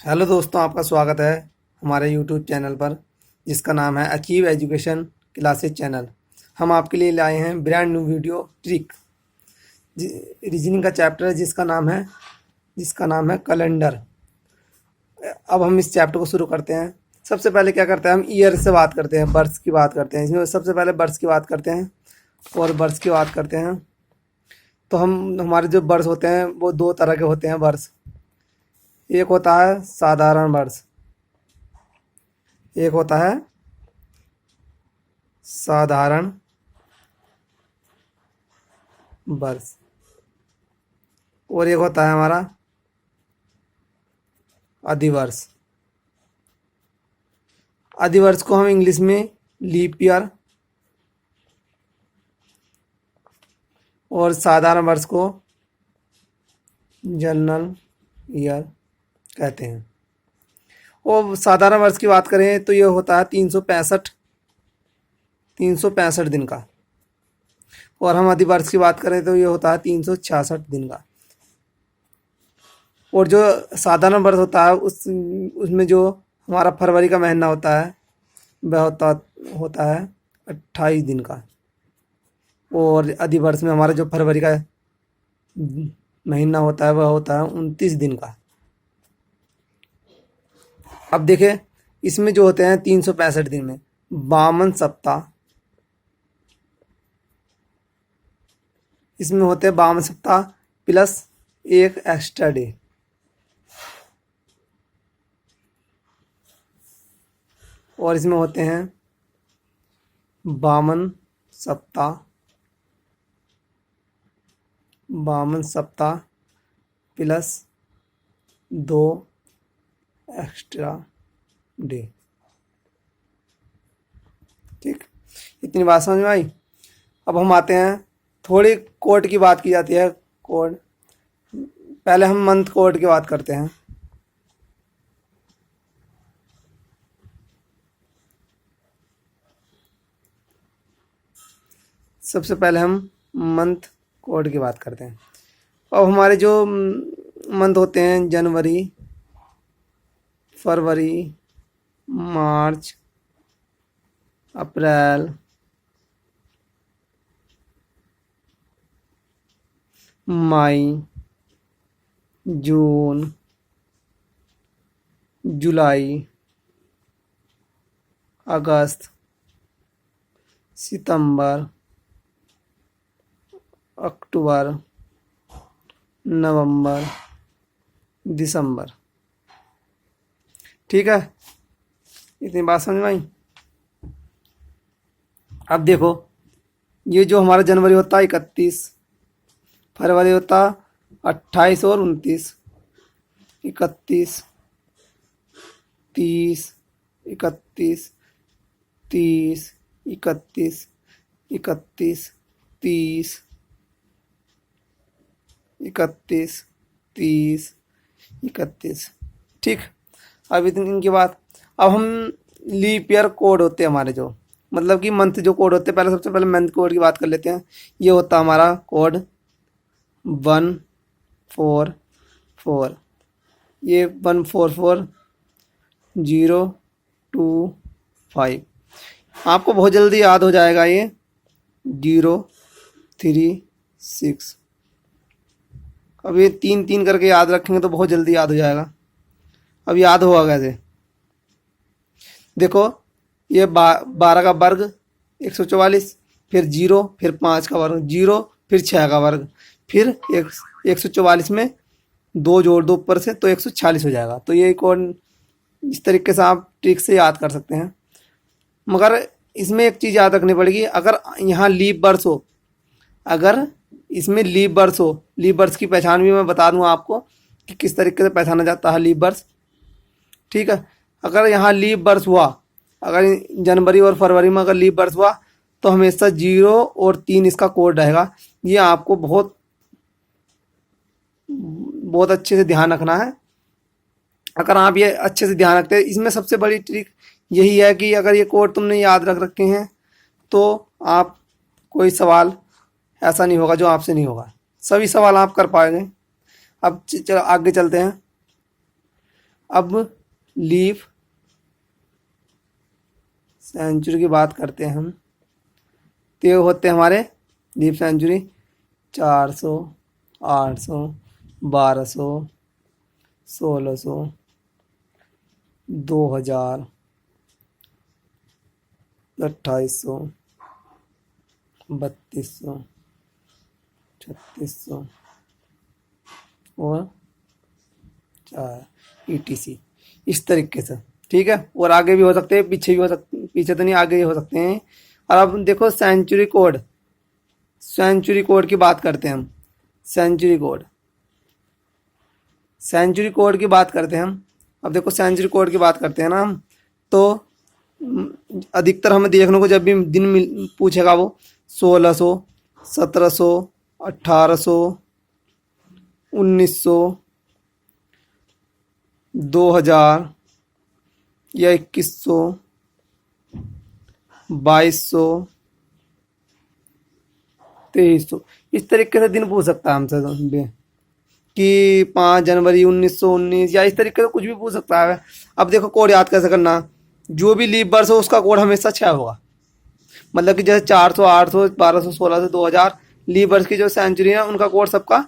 Hello दोस्तों, आपका स्वागत है हमारे यूट्यूब चैनल पर जिसका नाम है अचीव एजुकेशन क्लासेस चैनल। हम आपके लिए लाए हैं brand new video trick reasoning का चैप्टर है जिसका नाम है कैलेंडर। अब हम इस चैप्टर को शुरू करते हैं। सबसे पहले क्या करते हैं, हम ईयर से बात करते हैं, बर्थ की बात करते हैं। इसमें सबसे पहले बर्थ की बात करते हैं और बर्थ की बात करते हैं। तो हमारे जो बर्थ होते हैं वो दो तरह के होते हैं बर्थ। एक होता है साधारण वर्ष, एक होता है साधारण वर्ष और एक होता है हमारा अधिवर्ष। अधिवर्ष को हम इंग्लिश में लीप ईयर और साधारण वर्ष को जनरल ईयर कहते हैं। और साधारण वर्ष की बात करें तो ये होता है 365 दिन का, और हम अधिवर्ष की बात करें तो ये होता है 366 दिन का। और जो साधारण वर्ष होता है उसमें जो हमारा फरवरी का महीना होता है वह होता है 28 दिन का, और अधिवर्ष में हमारा जो फरवरी का महीना होता है वह होता है 29 दिन का। अब देखें, इसमें जो होते हैं 365 दिन में 52 सप्ताह, इसमें होते हैं 52 सप्ताह प्लस एक एक्स्ट्रा डे। और इसमें होते हैं 52 सप्ताह प्लस 2 एक्स्ट्रा डे। ठीक, इतनी बात समझ में आई। अब हम आते हैं, थोड़ी कोड की बात की जाती है। कोड पहले हम मंथ कोड की बात करते हैं। सबसे पहले हम मंथ कोड की बात करते हैं। अब हमारे जो मंथ होते हैं जनवरी, फरवरी, मार्च, अप्रैल, मई, जून, जुलाई, अगस्त, सितंबर, अक्टूबर, नवंबर, दिसंबर। ठीक है, इतनी बात समझ में आई। अब देखो, ये जो हमारा जनवरी होता है 31, फरवरी होता 28 और 29, 31, 30, 31, 30, 31, 31, 30, 31, 30, 31। ठीक, अब इनकी बात। अब हम लीप ईयर कोड होते हैं हमारे, जो मतलब कि मंथ जो कोड होते हैं, पहले सबसे पहले मंथ कोड की बात कर लेते हैं। ये होता है हमारा कोड 144, ये 144025। आपको बहुत जल्दी याद हो जाएगा ये 036। अब ये 3 करके याद रखेंगे तो बहुत जल्दी याद हो जाएगा। अब याद होगा कैसे, देखो, ये 12 का वर्ग 144, फिर 0, फिर 5 का वर्ग 0, फिर 6 का वर्ग, फिर 144 में 2 जोड़ दो ऊपर से तो 146 हो जाएगा। तो ये कोड इस तरीके से आप ट्रिक से याद कर सकते हैं। मगर इसमें एक चीज़ याद रखनी पड़ेगी, अगर यहाँ लीप वर्ष हो, अगर इसमें लीप वर्ष हो, लीप वर्ष की पहचान भी मैं बता दूँ आपको कि किस तरीके से पहचाना जाता है लीप वर्ष। ठीक है, अगर यहाँ लीप वर्ष हुआ, अगर जनवरी और फरवरी में अगर लीप वर्ष हुआ तो हमेशा 0 और 3 इसका कोड रहेगा। ये आपको बहुत बहुत अच्छे से ध्यान रखना है। अगर आप ये अच्छे से ध्यान रखते हैं, इसमें सबसे बड़ी ट्रिक यही है कि अगर ये कोड तुमने याद रख रखे हैं तो आप कोई सवाल ऐसा नहीं होगा जो आपसे नहीं होगा, सभी सवाल आप कर पाएंगे। अब चलो आगे चलते हैं। अब लीफ सेंचुरी की बात करते हैं हम, तो ये होते हैं हमारे लीफ सेंचुरी 400, 800, 1200, 1600, 2000, 2800, 3200, 3600 और 4 ETC, इस तरीके से। ठीक है, और आगे भी हो सकते हैं, पीछे भी हो सकते, पीछे तो नहीं, आगे भी हो सकते हैं। और अब देखो सेंचुरी कोड, सेंचुरी कोड की बात करते हैं हम। सेंचुरी कोड, सेंचुरी कोड की बात करते हैं हम। अब देखो सेंचुरी कोड की बात करते हैं ना हम, तो अधिकतर हमें देखने को जब भी दिन पूछेगा वो 1600, 1700, 1800, 1900, 2000 या 2100, 2200, 2300, इस तरीके से दिन पूछ सकता है हमसे कि 5 जनवरी 1919 या इस तरीके से कुछ भी पूछ सकता है। अब देखो कोड याद कैसे करना, जो भी लीप वर्ष हो उसका कोड हमेशा 6 होगा। मतलब कि जैसे 400, 800, 1200, 1600, 2000 लीप वर्ष की जो सेंचुरी है उनका कोड सबका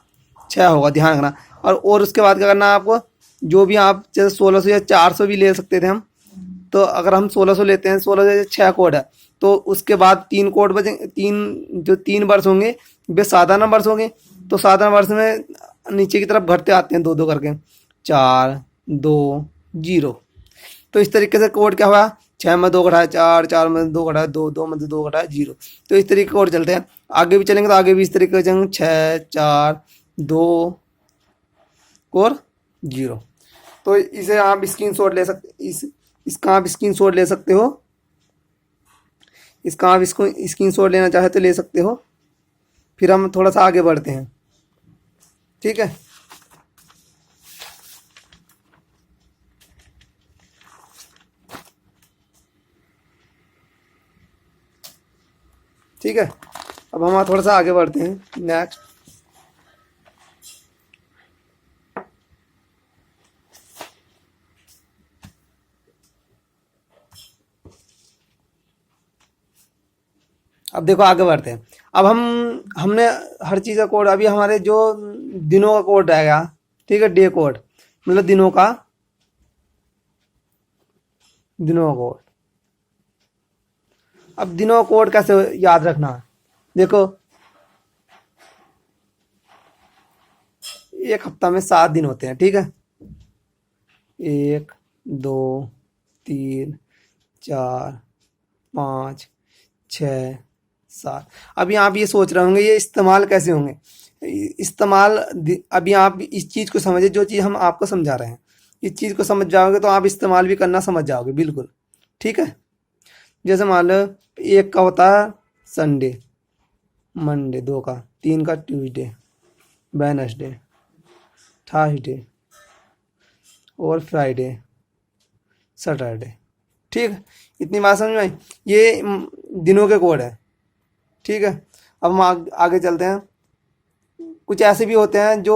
6 होगा, ध्यान रखना। और उसके बाद क्या करना है आपको, जो भी आप जैसे 1600 या 400 भी ले सकते थे हम, तो अगर हम 1600 लेते हैं, 1600 से 6 कोड है, तो उसके बाद 3 कोड बचेंगे। जो 3 वर्ष होंगे वे साधारण वर्ष होंगे, तो साधारण वर्ष में नीचे की तरफ घटते आते हैं 2-2 करके, 4, 2, 0। तो इस तरीके से कोड क्या हुआ, 6 में 2 घटाया 4, 4 में 2 घटाया 2, 2 में 2 घटाया 0। तो इस तरीके कोड चलते हैं। आगे भी चलेंगे तो आगे भी इस तरीके से चलेंगे, 6, 4, 2 और 0। तो इसे आप स्क्रीनशॉट ले सकते, इसका आप स्क्रीनशॉट ले सकते हो, इसका आप इसको स्क्रीनशॉट लेना चाहे तो ले सकते हो। फिर हम थोड़ा सा आगे बढ़ते हैं। ठीक है, ठीक है, अब हम थोड़ा सा आगे बढ़ते हैं। नेक्स्ट, अब देखो आगे बढ़ते हैं। अब हमने हर चीज़ का कोड, अभी हमारे जो दिनों का कोड रहेगा, ठीक है, डे कोड मतलब दिनों का कोड। अब दिनों का कोड कैसे याद रखना है, देखो एक हफ्ता में 7 दिन होते हैं। ठीक है, 1, 2, 3, 4, 5, 6, 7। अभी आप ये सोच रहे होंगे ये इस्तेमाल कैसे होंगे। इस्तेमाल, अभी आप इस चीज़ को समझिए, जो चीज़ हम आपको समझा रहे हैं, इस चीज़ को समझ जाओगे तो आप इस्तेमाल भी करना समझ जाओगे बिल्कुल। ठीक है, जैसे मान लो 1 का होता है संडे, मंडे, 2 का, 3 का ट्यूसडे, वेडनेसडे, थर्सडे और फ्राइडे, सैटरडे। ठीक है, इतनी बात समझ में आई, ये दिनों के कोड है। ठीक है, अब हम आगे चलते हैं। कुछ ऐसे भी होते हैं जो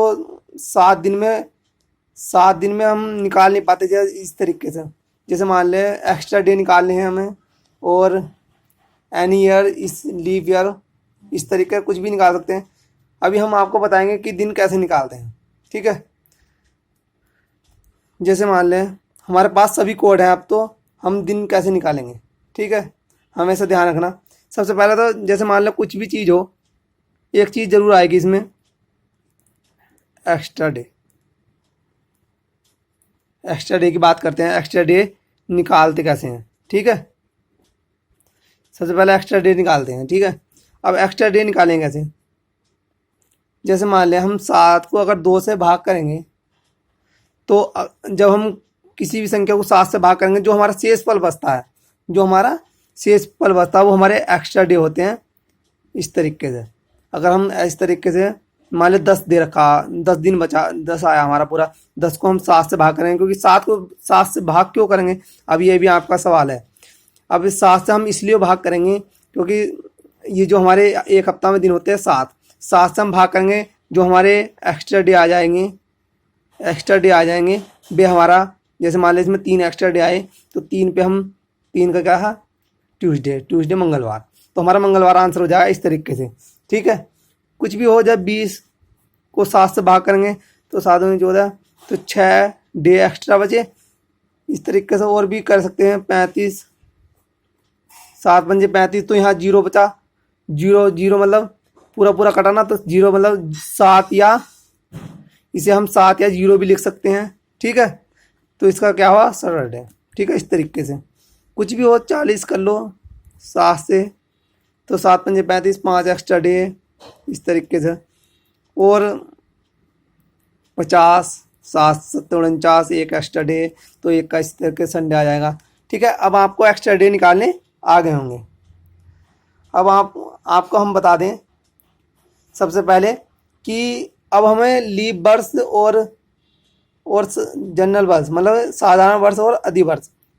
7 दिन में हम निकाल नहीं पाते, जैसे इस तरीके से, जैसे मान ले एक्स्ट्रा डे निकालने हैं हमें, और एनी ईयर, इस लीव ईयर, इस तरीके का कुछ भी निकाल सकते हैं। अभी हम आपको बताएंगे कि दिन कैसे निकालते हैं। ठीक है, जैसे मान लें हमारे पास सभी कोड हैं, अब तो हम दिन कैसे निकालेंगे। ठीक है, हमेशा ध्यान रखना। सबसे पहले तो जैसे मान लो कुछ भी चीज़ हो, एक चीज़ ज़रूर आएगी इसमें, एक्स्ट्रा डे। एक्स्ट्रा डे की बात करते हैं, एक्स्ट्रा डे निकालते कैसे हैं। ठीक है, सबसे पहले एक्स्ट्रा डे निकालते हैं। ठीक है, अब एक्स्ट्रा डे निकालेंगे कैसे, जैसे मान लें हम 7 को अगर 2 से भाग करेंगे, तो जब हम किसी भी संख्या को 7 से भाग करेंगे, जो हमारा शेष पल बचता है, वो हमारे एक्स्ट्रा डे होते हैं। इस तरीके से अगर हम इस तरीके से मान लें 10 दे रखा, 10 दिन बचा, 10 आया हमारा पूरा, 10 को हम 7 से भाग करेंगे, क्योंकि 7 को 7 से भाग क्यों करेंगे, अब ये भी आपका सवाल है। अब इस 7 से हम इसलिए भाग करेंगे क्योंकि ये जो हमारे एक हफ्ता में दिन होते हैं 7 से हम भाग करेंगे, जो हमारे एक्स्ट्रा डे आ जाएंगे वे हमारा जैसे मान लीजिए इसमें 3 एक्स्ट्रा डे आए तो 3 पे हम 3 का क्या है ट्यूसडे मंगलवार, तो हमारा मंगलवार आंसर हो जाएगा इस तरीके से। ठीक है, कुछ भी हो, जब 20 को 7 से भाग करेंगे तो 7 में 14, तो 6 डे एक्स्ट्रा बचे। इस तरीके से और भी कर सकते हैं। 35 7 पंजे 35, तो यहाँ 0 बचा, 0 मतलब पूरा कटाना, तो 0 मतलब 7 या इसे हम 7 या 0 भी लिख सकते हैं। ठीक है, तो इसका क्या हुआ सैटरडे। ठीक है, इस तरीके से कुछ भी हो 40 कर लो 7 से, तो 7 पंजे 35, 5 एक्स्ट्रा डे इस तरीके से, और 50 7 7 49 एक एक्स्ट्रा डे, तो एक का इस तरीके से संडे आ जाएगा। ठीक है, अब आपको एक्स्ट्रा डे निकालने आ गए होंगे। अब आपको हम बता दें सबसे पहले कि अब हमें लीप वर्ष और जनरल वर्ष, मतलब साधारण वर्ष और अधिवर्ष,